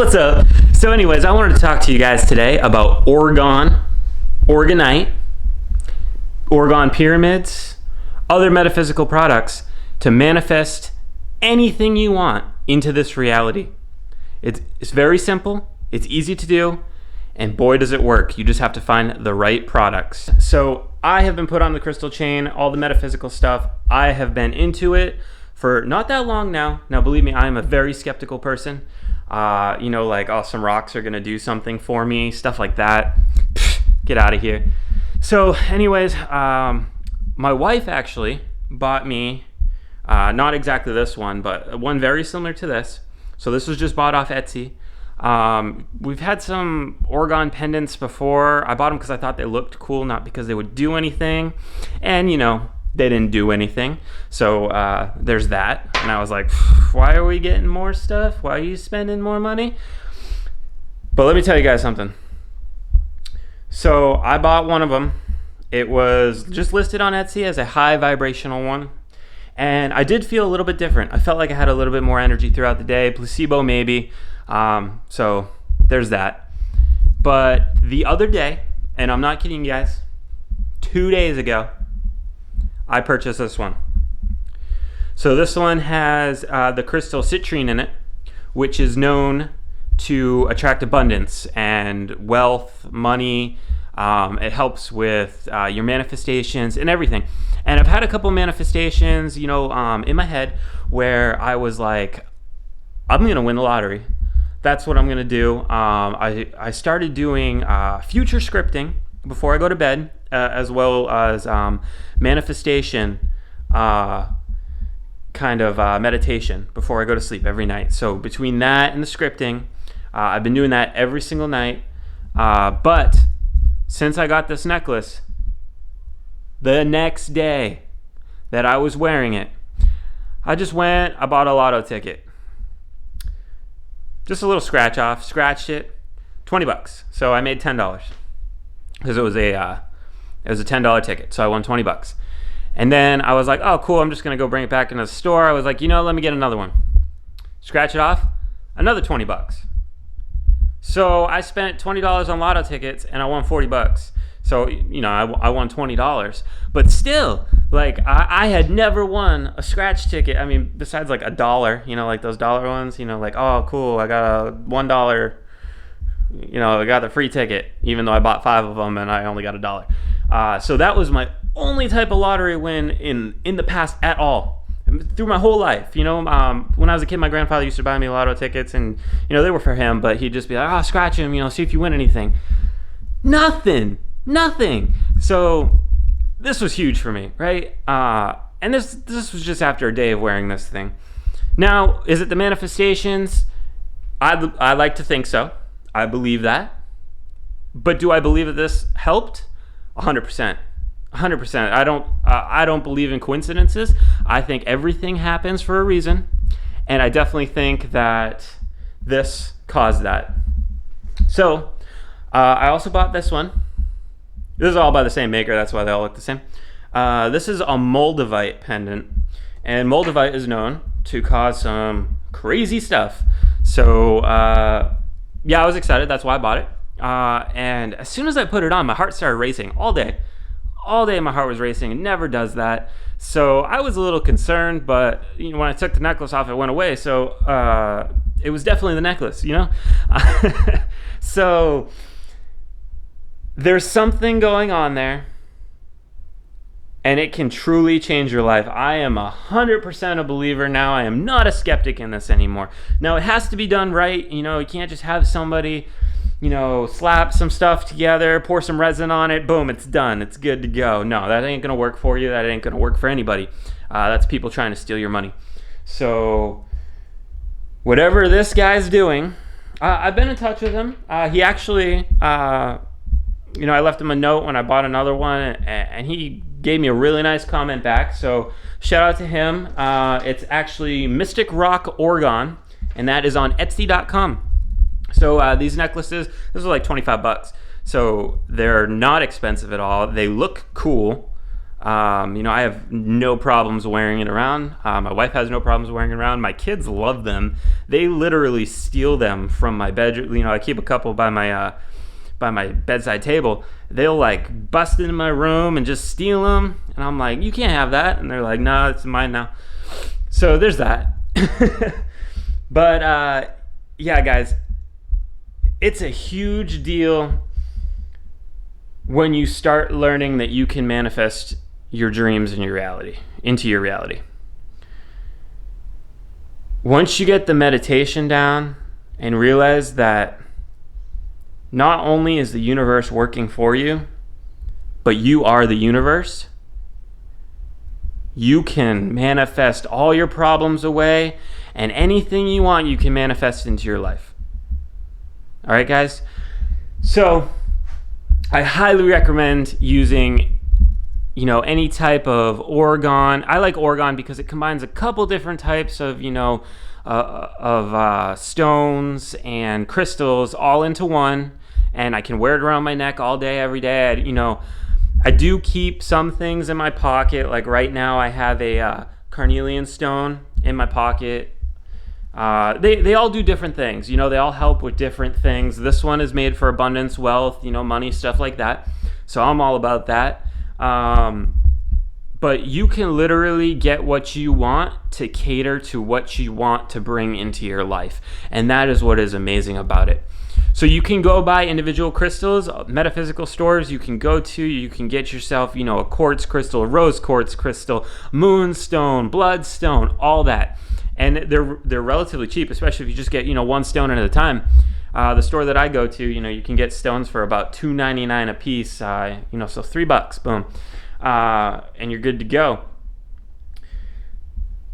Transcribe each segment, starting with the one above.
What's up? So anyways, I wanted to talk to you guys today about orgone, orgonite, orgone pyramids, other metaphysical products to manifest anything you want into this reality. It's very simple, it's easy to do, and boy does it work. You just have to find the right products. So I have been put on the crystal chain, all the metaphysical stuff. I have been into it for not that long now. Now believe me, I am a very skeptical person. Some rocks are gonna do something for me, stuff like that. Pfft, get out of here. So anyways, my wife actually bought me, not exactly this one, but one very similar to this. So this was just bought off Etsy. We've had some orgone pendants before. I bought them because I thought they looked cool, not because they would do anything. And they didn't do anything. So there's that. And I was like, why are we getting more stuff? Why are you spending more money? But let me tell you guys something. So I bought one of them. It was just listed on Etsy as a high vibrational one. And I did feel a little bit different. I felt like I had a little bit more energy throughout the day. Placebo maybe. So there's that. But the other day, and I'm not kidding you guys, 2 days ago, I purchased this one. So this one has the crystal citrine in it, which is known to attract abundance and wealth, money. It helps with your manifestations and everything. And I've had a couple manifestations, in my head where I was like, I'm going to win the lottery. That's what I'm going to do. I started doing future scripting before I go to bed, as well as manifestation meditation before I go to sleep every night. So between that and the scripting, I've been doing that every single night. But since I got this necklace, the next day that I was wearing it, I bought a lotto ticket. Just a little scratch off, scratched it, $20. So I made $10 because it was a $10 ticket. So I won $20. And then I was like, oh, cool. I'm just going to go bring it back into the store. I was like, let me get another one. Scratch it off, another $20. So I spent $20 on lotto tickets and I won $40. So, I won $20. But still, I had never won a scratch ticket. I mean, besides like $1, like those dollar ones, oh, cool, I got a $1, I got the free ticket, even though I bought 5 of them and I only got $1. So that was my only type of lottery win in the past at all. Through my whole life, when I was a kid, my grandfather used to buy me lotto tickets and, they were for him, but he'd just be like, scratch him, see if you win anything. Nothing. So this was huge for me, right? And this was just after a day of wearing this thing. Now, is it the manifestations? I like to think so. I believe that. But do I believe that this helped? 100%. 100%. I don't believe in coincidences. I think everything happens for a reason. And I definitely think that this caused that. So, I also bought this one. This is all by the same maker, that's why they all look the same. This is a Moldavite pendant, and Moldavite is known to cause some crazy stuff. So, I was excited, that's why I bought it. And as soon as I put it on, my heart started racing all day. All day my heart was racing, it never does that. So I was a little concerned, but when I took the necklace off, it went away. So it was definitely the necklace, So there's something going on there, and it can truly change your life. I am 100% a believer now. I am not a skeptic in this anymore. Now, it has to be done right. You can't just have somebody, slap some stuff together, pour some resin on it, boom, it's done. It's good to go. No, that ain't going to work for you. That ain't going to work for anybody. That's people trying to steal your money. So whatever this guy's doing, I've been in touch with him. He actually... I left him a note when I bought another one, and he gave me a really nice comment back. So shout out to him. It's actually Mystic Rock Orgone, and that is on Etsy.com. So these necklaces, this is like $25. So they're not expensive at all. They look cool. I have no problems wearing it around. My wife has no problems wearing it around. My kids love them. They literally steal them from my bedroom. I keep a couple by my bedside table. They'll like bust into my room and just steal them. And I'm like, you can't have that. And they're like, no, it's mine now. So there's that. But yeah, guys, it's a huge deal when you start learning that you can manifest your dreams into your reality. Once you get the meditation down and realize that not only is the universe working for you, but you are the universe, you can manifest all your problems away, and anything you want, you can manifest into your life. All right, guys? So I highly recommend using any type of orgone. I like orgone because it combines a couple different types of stones and crystals all into one, and I can wear it around my neck all day, every day. I do keep some things in my pocket. Like right now, I have a carnelian stone in my pocket. They all do different things. They all help with different things. This one is made for abundance, wealth, money, stuff like that. So I'm all about that. But you can literally get what you want to cater to what you want to bring into your life. And that is what is amazing about it. So you can go buy individual crystals, metaphysical stores you can go to. You can get yourself, a quartz crystal, a rose quartz crystal, moonstone, bloodstone, all that. And they're relatively cheap, especially if you just get, one stone at a time. The store that I go to, you can get stones for about $2.99 a piece, so $3, boom. And you're good to go.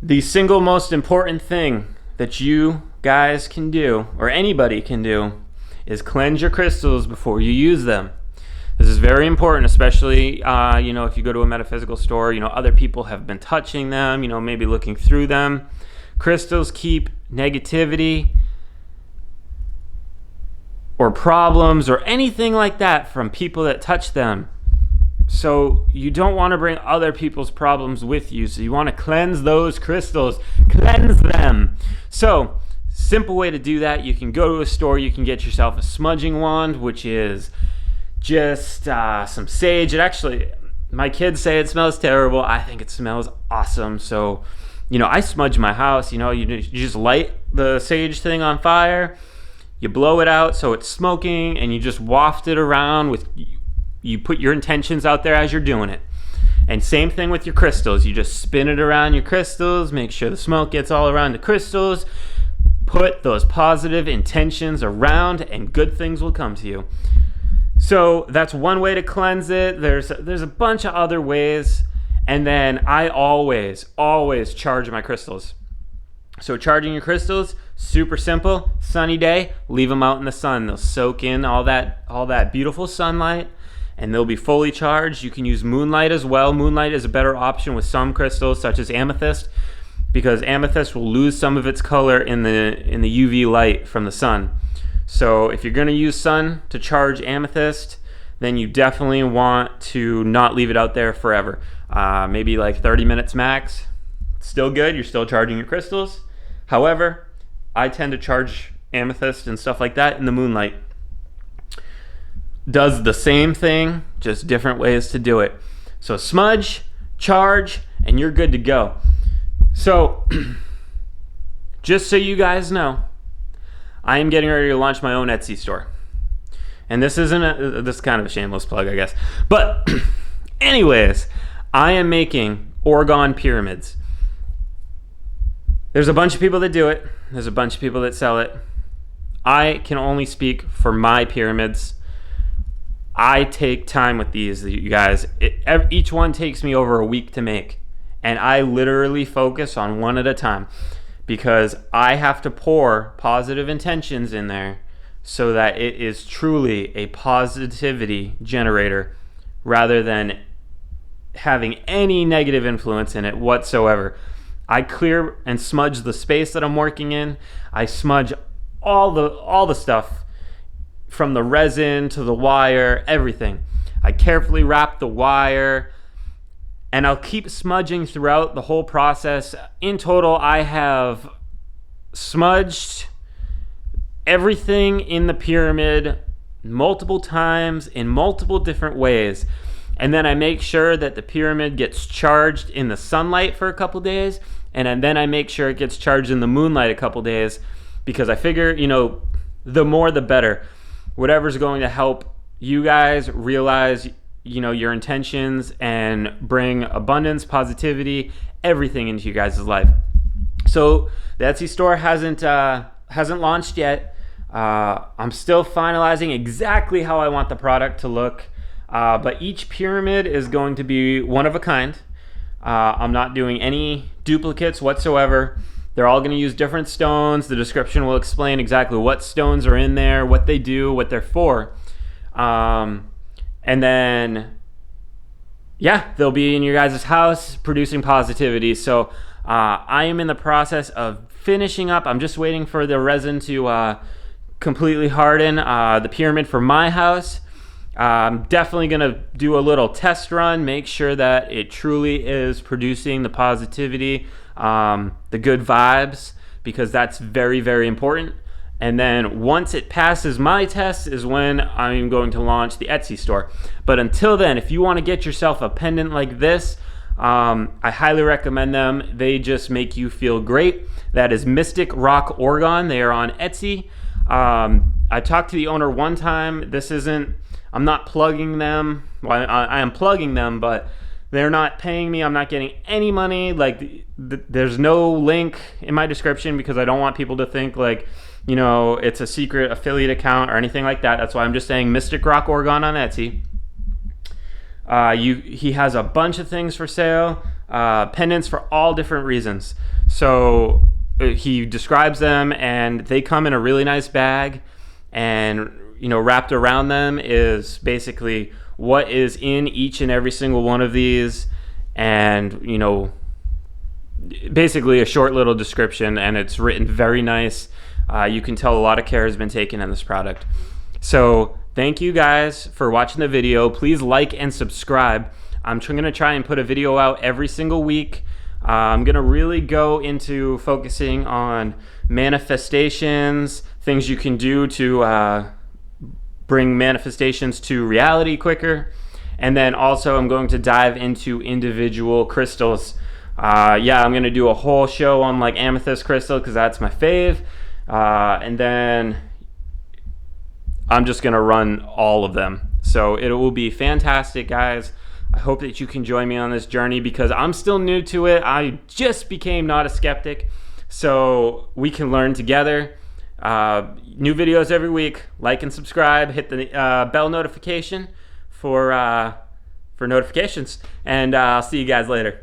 The single most important thing that you guys can do, or anybody can do, is cleanse your crystals before you use them. This is very important, especially, if you go to a metaphysical store, other people have been touching them, maybe looking through them. Crystals keep negativity or problems or anything like that from people that touch them. So you don't want to bring other people's problems with you. So you want to cleanse those crystals. Cleanse them. So simple way to do that, you can go to a store, you can get yourself a smudging wand, which is just some sage. It actually, my kids say it smells terrible. I think it smells awesome. So, I smudge my house. You just light the sage thing on fire. You blow it out so it's smoking, and you just waft it around you put your intentions out there as you're doing it. And same thing with your crystals. You just spin it around your crystals, make sure the smoke gets all around the crystals. Put those positive intentions around, and good things will come to you. So that's one way to cleanse it. There's a bunch of other ways. And then I always charge my crystals. So charging your crystals, super simple. Sunny day, leave them out in the sun. They'll soak in all that beautiful sunlight, and they'll be fully charged. You can use moonlight as well. Moonlight is a better option with some crystals, such as amethyst, because amethyst will lose some of its color in the UV light from the sun. So if you're going to use sun to charge amethyst, then you definitely want to not leave it out there forever. Maybe like 30 minutes max. Still good. You're still charging your crystals. However, I tend to charge amethyst and stuff like that in the moonlight. Does the same thing, just different ways to do it. So smudge, charge, and you're good to go. So, just so you guys know, I am getting ready to launch my own Etsy store. And this is kind of a shameless plug, I guess. But anyways, I am making orgone pyramids. There's a bunch of people that do it. There's a bunch of people that sell it. I can only speak for my pyramids. I take time with these, you guys. Each one takes me over a week to make. And I literally focus on one at a time, because I have to pour positive intentions in there so that it is truly a positivity generator rather than having any negative influence in it whatsoever. I clear and smudge the space that I'm working in. I smudge all the stuff, from the resin to the wire, everything. I carefully wrap the wire. and I'll keep smudging throughout the whole process. In total, I have smudged everything in the pyramid multiple times in multiple different ways. And then I make sure that the pyramid gets charged in the sunlight for a couple days, and then I make sure it gets charged in the moonlight a couple days, because I figure, the more the better. Whatever's going to help you guys realize, your intentions and bring abundance, positivity, everything into you guys' life. So the Etsy store hasn't launched yet. I'm still finalizing exactly how I want the product to look. But each pyramid is going to be one of a kind. I'm not doing any duplicates whatsoever. They're all going to use different stones. The description will explain exactly what stones are in there, what they do, what they're for. And then, they'll be in your guys' house producing positivity. So I am in the process of finishing up. I'm just waiting for the resin to completely harden the pyramid for my house. I'm definitely going to do a little test run, make sure that it truly is producing the positivity, the good vibes, because that's very, very important. And then once it passes my test is when I'm going to launch the Etsy store. But until then, if you want to get yourself a pendant like this, I highly recommend them. They just make you feel great. That is Mystic Rock Orgone. They are on Etsy. I talked to the owner one time. I'm not plugging them. Well, I am plugging them, but they're not paying me. I'm not getting any money. Like, there's no link in my description, because I don't want people to think like, it's a secret affiliate account or anything like that. That's why I'm just saying Mystic Rock Orgone on Etsy. He has a bunch of things for sale, pendants for all different reasons. So he describes them, and they come in a really nice bag, and wrapped around them is basically what is in each and every single one of these, and basically a short little description, and it's written very nice. You can tell a lot of care has been taken in this product. So thank you guys for watching the video. Please like and subscribe. I'm going to try and put a video out every single week. I'm going to really go into focusing on manifestations, things you can do to bring manifestations to reality quicker. And then also I'm going to dive into individual crystals. I'm going to do a whole show on like amethyst crystal, because that's my fave. And then I'm just going to run all of them. So it will be fantastic, guys. I hope that you can join me on this journey, because I'm still new to it. I just became not a skeptic. So we can learn together. New videos every week. Like and subscribe. Hit the bell notification for notifications. And I'll see you guys later.